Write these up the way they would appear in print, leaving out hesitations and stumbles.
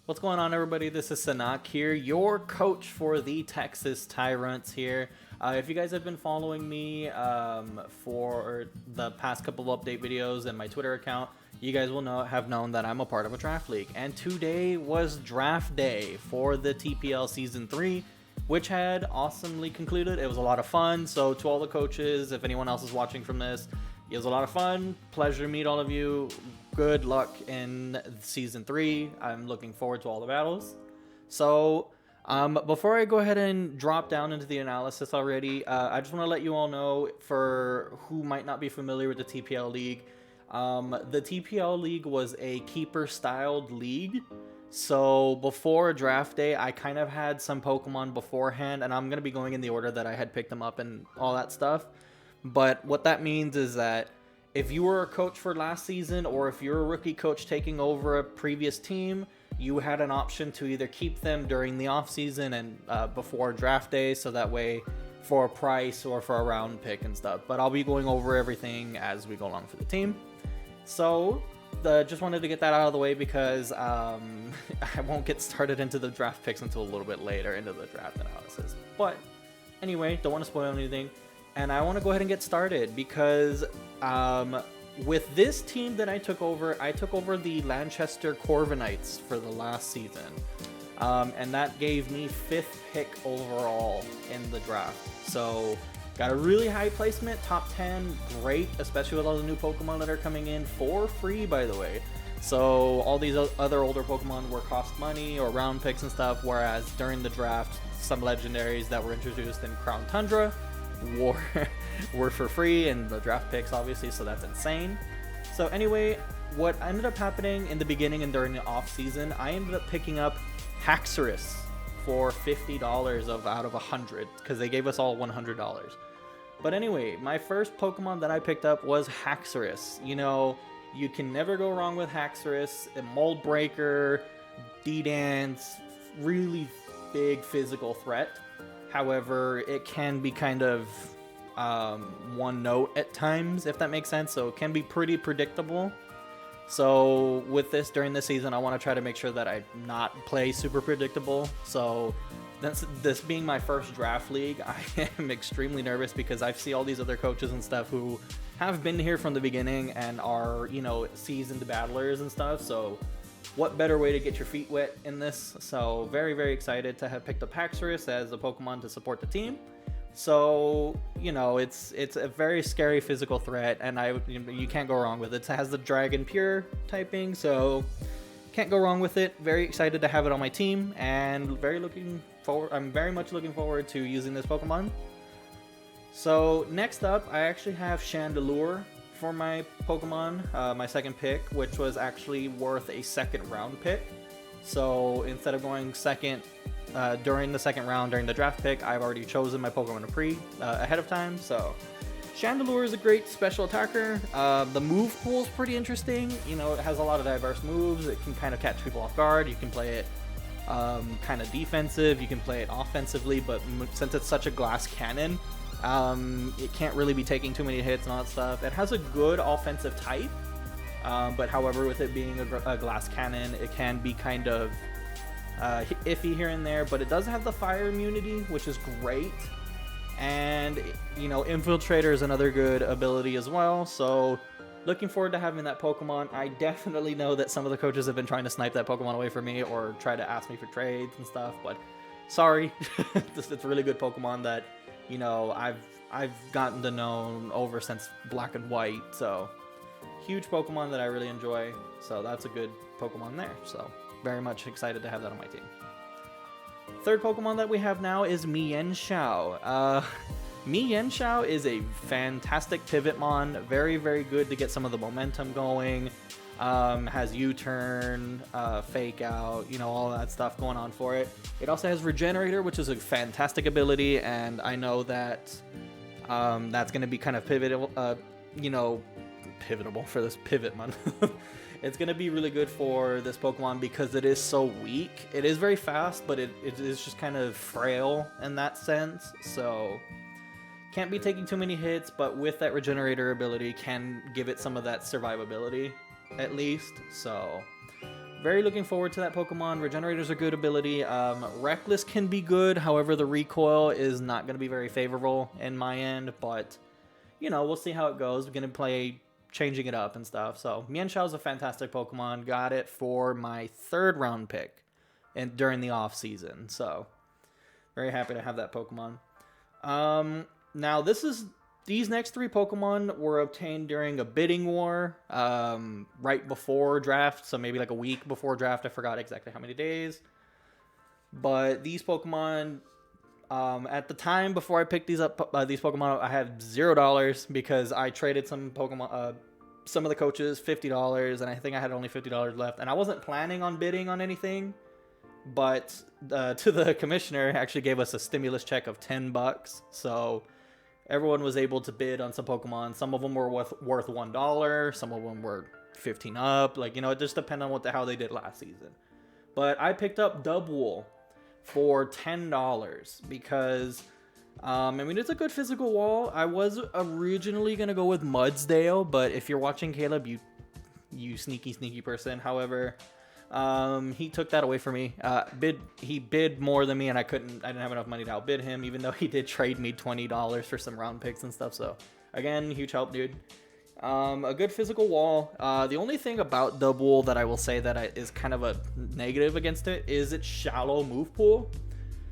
What's going on, everybody? This is Sunaak here, your coach for the Texas Tyrunts here. If you guys have been following me for the past couple of update videos and my Twitter account, you guys will have known that I'm a part of a draft league. And today was draft day for the TPL Season 3, which had awesomely concluded. It was a lot of fun. So to all the coaches, if anyone else is watching from this, it was a lot of fun. Pleasure to meet all of you. Good luck in Season 3. I'm looking forward to all the battles. So before I go ahead and drop down into the analysis already, I just want to let you all know, for who might not be familiar with the TPL League, the TPL League was a keeper-styled league. So before draft day, I kind of had some Pokemon beforehand, and I'm going to be going in the order that I had picked them up and all that stuff. But what that means is that if you were a coach for last season, or if you're a rookie coach taking over a previous team, you had an option to either keep them during the off season and before draft day, so that way for a price or for a round pick and stuff. But I'll be going over everything as we go along for the team. So just wanted to get that out of the way, because I won't get started into the draft picks until a little bit later into the draft analysis. But anyway, don't want to spoil anything. And I want to go ahead and get started, because with this team that I took over the Lanchester Corviknights for the last season. And that gave me 5th pick overall in the draft. So got a really high placement, top 10, great, especially with all the new Pokemon that are coming in for free, by the way. So all these other older Pokemon were cost money or round picks and stuff, whereas during the draft, some legendaries that were introduced in Crown Tundra were for free, and the draft picks obviously, so that's insane. So anyway, what ended up happening in the beginning and during the off season, I ended up picking up Haxorus for $50 out of 100, because they gave us all $100. But anyway, my first Pokemon that I picked up was Haxorus. You know, you can never go wrong with Haxorus. A Mold Breaker, D-Dance, really big physical threat. However, it can be kind of one note at times, if that makes sense. So it can be pretty predictable. So with this, during the season, I want to try to make sure that I not play super predictable. So this being my first draft league, I am extremely nervous, because I see all these other coaches and stuff who have been here from the beginning and are, you know, seasoned battlers and stuff. So what better way to get your feet wet in this? So very, very excited to have picked up Haxorus as a Pokemon to support the team. So, you know, it's a very scary physical threat, and you can't go wrong with it. It has the Dragon Pure typing, so can't go wrong with it. Very excited to have it on my team, and I'm very much looking forward to using this Pokemon. So next up, I actually have Chandelure for my Pokemon, my second pick, which was actually worth a second round pick. So instead of going second during the second round during the draft pick, I've already chosen my Pokemon ahead of time. So Chandelure is a great special attacker. The move pool is pretty interesting. You know, it has a lot of diverse moves. It can kind of catch people off guard. You can play it kind of defensive. You can play it offensively, but since it's such a glass cannon, it can't really be taking too many hits and all that stuff. It has a good offensive type, but however, with it being a glass cannon, it can be kind of iffy here and there. But it does have the fire immunity, which is great. And, you know, Infiltrator is another good ability as well. So looking forward to having that Pokemon. I definitely know that some of the coaches have been trying to snipe that Pokemon away from me, or try to ask me for trades and stuff, but sorry. It's a really good Pokemon that, you know, I've gotten to know over since Black and White. So huge Pokemon that I really enjoy. So that's a good Pokemon there. So very much excited to have that on my team. Third Pokemon that we have now is Mienshao. Mienshao is a fantastic Pivotmon. Very, very good to get some of the momentum going. Has U-turn, Fake Out, you know, all that stuff going on for it. It also has Regenerator, which is a fantastic ability, and I know that that's going to be kind of pivotable for this Pivotmon. It's going to be really good for this Pokemon because it is so weak. It is very fast, but it is just kind of frail in that sense. So can't be taking too many hits, but with that Regenerator ability can give it some of that survivability at least. So very looking forward to that Pokemon. Regenerator's a good ability. Reckless can be good, however, the recoil is not going to be very favorable in my end, but, you know, we'll see how it goes. We're going to play changing it up and stuff. So, Mienshao is a fantastic Pokemon. Got it for my 3rd round pick during the off season. So, very happy to have that Pokemon. Now, these next 3 Pokemon were obtained during a bidding war right before draft. So maybe like a week before draft. I forgot exactly how many days. But these Pokemon, at the time before I picked these Pokemon, I had $0 because I traded some Pokemon, some of the coaches $50, and I think I had only $50 left. And I wasn't planning on bidding on anything. But to the commissioner, actually gave us a stimulus check of $10. So everyone was able to bid on some Pokemon. Some of them were worth $1. Some of them were 15 up. Like, you know, it just depended on how they did last season. But I picked up Dubwool for $10 because, I mean, it's a good physical wall. I was originally going to go with Mudsdale, but if you're watching, Caleb, you sneaky person. However, he took that away from me. He bid more than me, and I didn't have enough money to outbid him, even though he did trade me $20 for some round picks and stuff. So again, huge help, dude. A good physical wall. The only thing about Dubwool that I will say that is kind of a negative against it is its shallow move pool.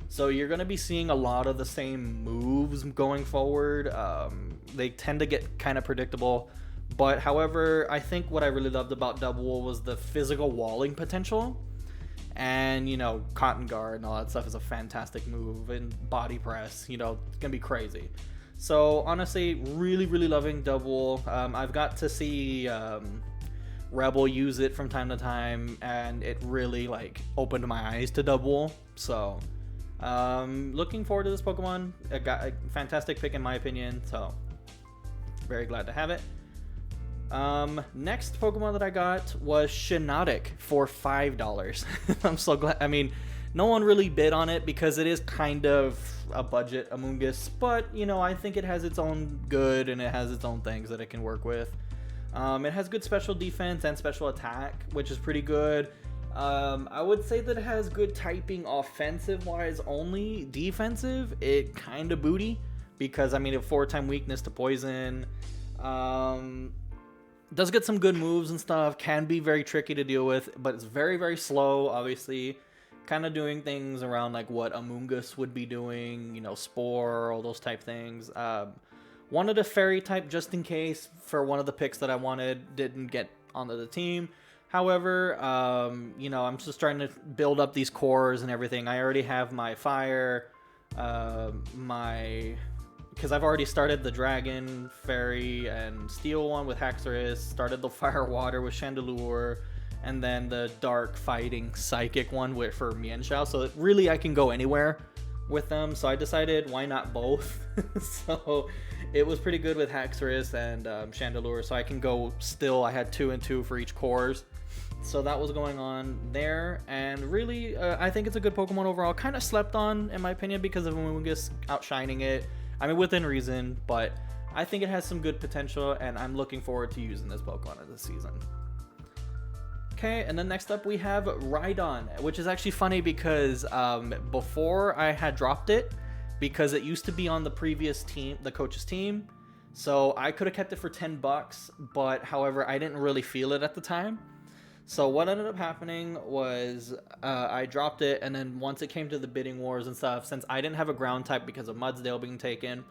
So you're going to be seeing a lot of the same moves going forward. They tend to get kind of predictable. But however, I think what I really loved about Dubwool was the physical walling potential. And, you know, Cotton Guard and all that stuff is a fantastic move. And Body Press, you know, it's going to be crazy. So, honestly, really, really loving Dubwool. I've got to see Rebel use it from time to time. And it really, like, opened my eyes to Dubwool. So, looking forward to this Pokemon. It got a fantastic pick in my opinion. So, very glad to have it. Next Pokemon that I got was Shanatic for $5. I'm so glad. I mean, no one really bid on it because it is kind of a budget Amoonguss, but you know, I think it has its own good and it has its own things that it can work with. It has good special defense and special attack, which is pretty good. I would say that it has good typing offensive wise only. Defensive, it kind of booty because I mean, a 4-time weakness to poison. Does get some good moves and stuff, can be very tricky to deal with, but it's very, very slow, obviously. Kind of doing things around like what Amoonguss would be doing, you know, Spore, all those type things. Wanted a Fairy type just in case for one of the picks that I wanted, didn't get onto the team. However, you know, I'm just trying to build up these cores and everything. I already have my Fire, because I've already started the Dragon, Fairy, and Steel one with Haxorus, started the Fire Water with Chandelure, and then the Dark Fighting Psychic one for Mienshao. So really I can go anywhere with them, so I decided why not both. So it was pretty good with Haxorus and Chandelure, so I can go still. I had 2 and 2 for each cores. So that was going on there, and really I think it's a good Pokemon overall. Kind of slept on in my opinion because of Amoonguss outshining it. I mean, within reason, but I think it has some good potential, and I'm looking forward to using this Pokemon this season. Okay, and then next up we have Rydon, which is actually funny because before I had dropped it, because it used to be on the previous team, the coach's team, so I could have kept it for $10, but however, I didn't really feel it at the time. So what ended up happening was I dropped it, and then once it came to the bidding wars and stuff, since I didn't have a ground type because of Mudsdale being taken,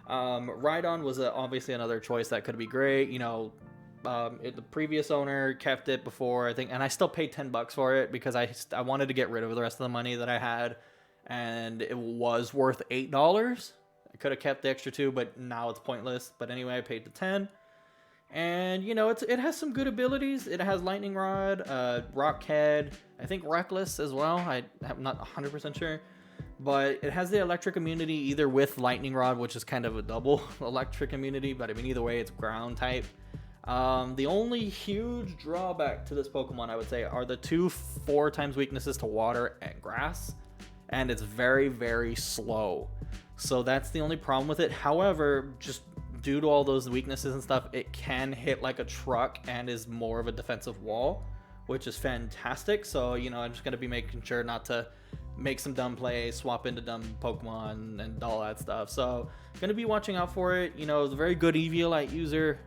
Rydon was obviously another choice that could be great. You know, the previous owner kept it before, I think, and I still paid $10 for it because I wanted to get rid of the rest of the money that I had, and it was worth $8. I could have kept the extra 2, but now it's pointless. But anyway, I paid the 10. And, you know, it has some good abilities. It has Lightning Rod, Rock Head, I think Reckless as well. I'm not 100% sure. But it has the electric immunity either with Lightning Rod, which is kind of a double electric immunity. But, I mean, either way, it's ground type. The only huge drawback to this Pokemon, I would say, are the 2 4-times weaknesses to water and grass. And it's very, very slow. So that's the only problem with it. However, just due to all those weaknesses and stuff, it can hit like a truck and is more of a defensive wall, which is fantastic. So, you know, I'm just going to be making sure not to make some dumb plays, swap into dumb Pokemon and all that stuff. So, going to be watching out for it. You know, it's a very good Eviolite user.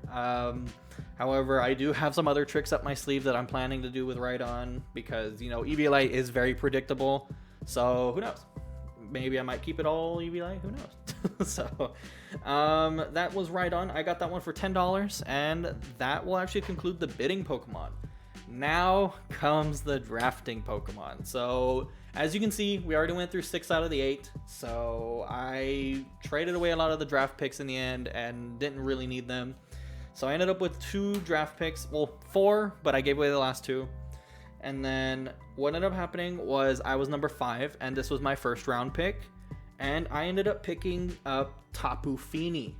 However, I do have some other tricks up my sleeve that I'm planning to do with Rydon because, you know, Eviolite is very predictable. So, who knows? Maybe I might keep it all Eviolite. Who knows? So, that was Rydon. I got that one for $10, and that will actually conclude the bidding Pokemon. Now comes the drafting Pokemon. So, as you can see, we already went through 6 out of the 8. So, I traded away a lot of the draft picks in the end and didn't really need them. So, I ended up with 2 draft picks. Well, 4, but I gave away the last 2. And then what ended up happening was I was number 5, and this was my first round pick. And I ended up picking up Tapu Fini.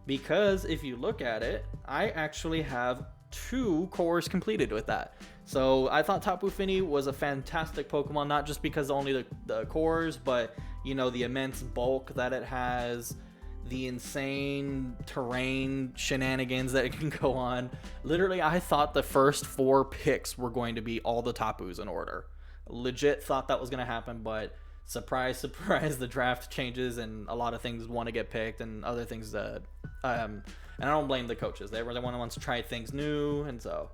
Because if you look at it, I actually have 2 cores completed with that. So I thought Tapu Fini was a fantastic Pokemon, not just because only the cores, but, you know, the immense bulk that it has, the insane terrain shenanigans that it can go on. Literally, I thought the first 4 picks were going to be all the Tapus in order. Legit thought that was going to happen, but surprise, surprise, the draft changes and a lot of things want to get picked and other things that... and I don't blame the coaches. They were the one who wants to try things new, and so...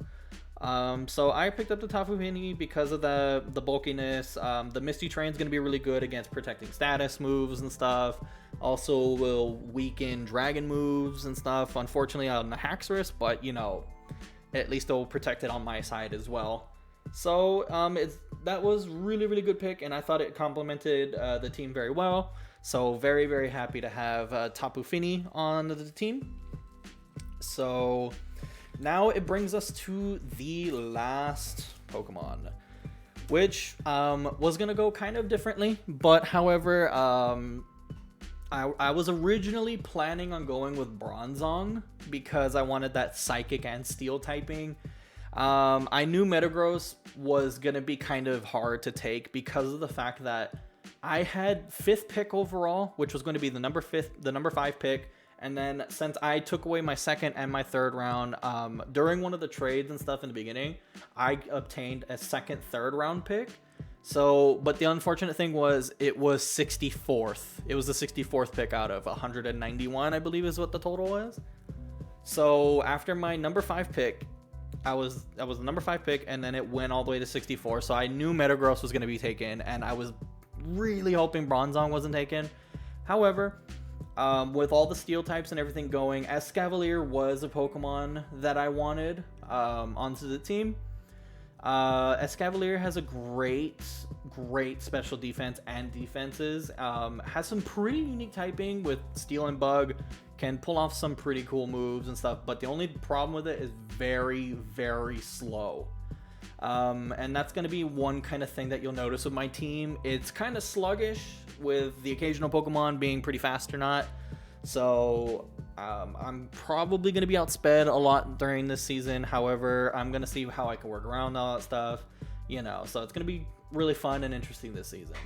so I picked up the Tapu Fini because of the bulkiness. The Misty Train's going to be really good against protecting status moves and stuff. Also will weaken dragon moves and stuff, unfortunately on the Haxorus, but you know, at least it'll protect it on my side as well. So that was really, really good pick, and I thought it complemented the team very well. So very, very happy to have Tapu Fini on the team. So now it brings us to the last Pokemon, which was going to go kind of differently, but however, I was originally planning on going with Bronzong because I wanted that Psychic and Steel typing. I knew Metagross was going to be kind of hard to take because of the fact that I had 5th pick overall, which was going to be the number 5 pick. And then since I took away my 2nd and my 3rd round, during one of the trades and stuff in the beginning, I obtained a 2nd, 3rd round pick. So, but the unfortunate thing was it was 64th. It was the 64th pick out of 191, I believe is what the total was. So after my number 5 pick, I was the number 5 pick, and then it went all the way to 64. So I knew Metagross was going to be taken, and I was really hoping Bronzong wasn't taken. However, with all the steel types and everything going, Escavalier was a Pokemon that I wanted onto the team. Escavalier has a great special defense and defenses. Has some pretty unique typing with Steel and Bug. Can pull off some pretty cool moves and stuff, but the only problem with it is very, very slow. And that's going to be one kind of thing that you'll notice with my team. It's kind of sluggish, with the occasional Pokemon being pretty fast or not. So I'm probably going to be outsped a lot during this season. However, I'm going to see how I can work around all that stuff, you know. So it's going to be really fun and interesting this season.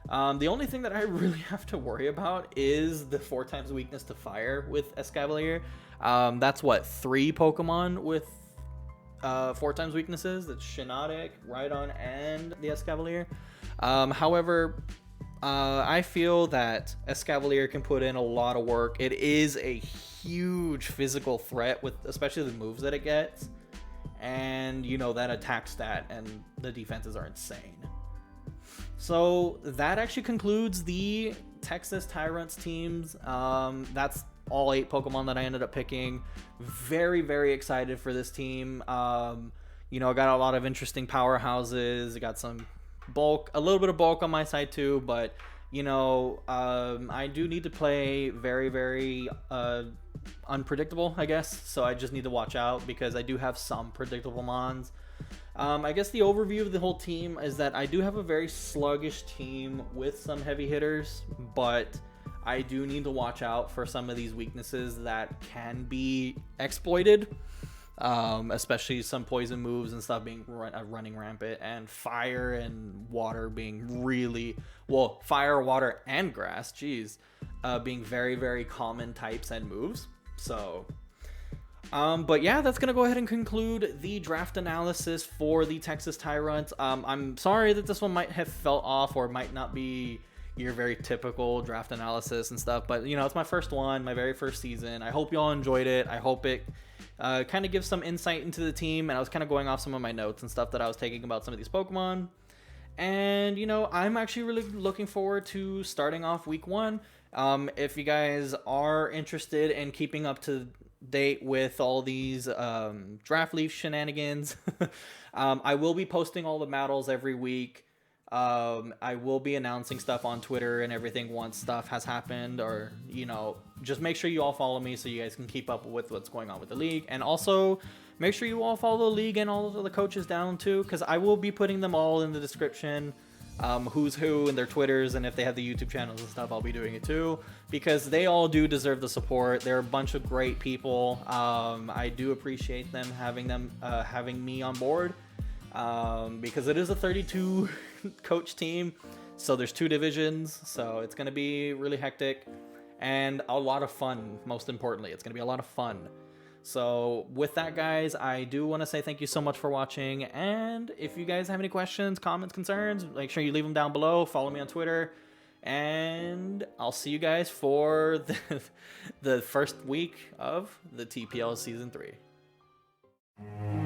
The only thing that I really have to worry about is the 4 times weakness to fire with Escavalier. That's what, 3 Pokemon with 4 times weaknesses. That's Shanatic, Rydon, and the Escavalier. However, I feel that Escavalier can put in a lot of work. It is a huge physical threat, with especially the moves that it gets, and you know, that attack stat and the defenses are insane. So that actually concludes the Texas Tyrunts teams. That's all 8 Pokemon that I ended up picking. Very, very excited for this team. You know, I got a lot of interesting powerhouses. I got some bulk, a little bit of bulk on my side too, but you know, I do need to play very, very unpredictable, I guess. So I just need to watch out because I do have some predictable mons. I guess the overview of the whole team is that I do have a very sluggish team with some heavy hitters, but I do need to watch out for some of these weaknesses that can be exploited, especially some poison moves and stuff being running rampant, and fire and water being really, well, fire, water, and grass, geez, being very, very common types and moves. So But yeah, that's gonna go ahead and conclude the draft analysis for the Texas Tyrunts. I'm sorry that this one might have felt off or might not be your very typical draft analysis and stuff, but you know, it's my first one, my very first season. I hope you all enjoyed it. I hope it kind of gives some insight into the team, and I was kind of going off some of my notes and stuff that I was taking about some of these Pokemon. And you know, I'm actually really looking forward to starting off week one. If you guys are interested in keeping up to date with all these draft leaf shenanigans, I will be posting all the battles every week. I will be announcing stuff on Twitter and everything once stuff has happened, or you know, just make sure you all follow me so you guys can keep up with what's going on with the league. And also make sure you all follow the league and all of the coaches down too, because I will be putting them all in the description. Who's who and their Twitters, and if they have the YouTube channels and stuff, I'll be doing it too, because they all do deserve the support. They're a bunch of great people. I do appreciate them having me on board, because it is a 32 coach team, so there's 2 divisions, so it's going to be really hectic and a lot of fun. Most importantly, it's going to be a lot of fun. So with that, guys, I do want to say thank you so much for watching, and if you guys have any questions, comments, concerns, make sure you leave them down below. Follow me on Twitter, and I'll see you guys for the first week of the TPL Season 3.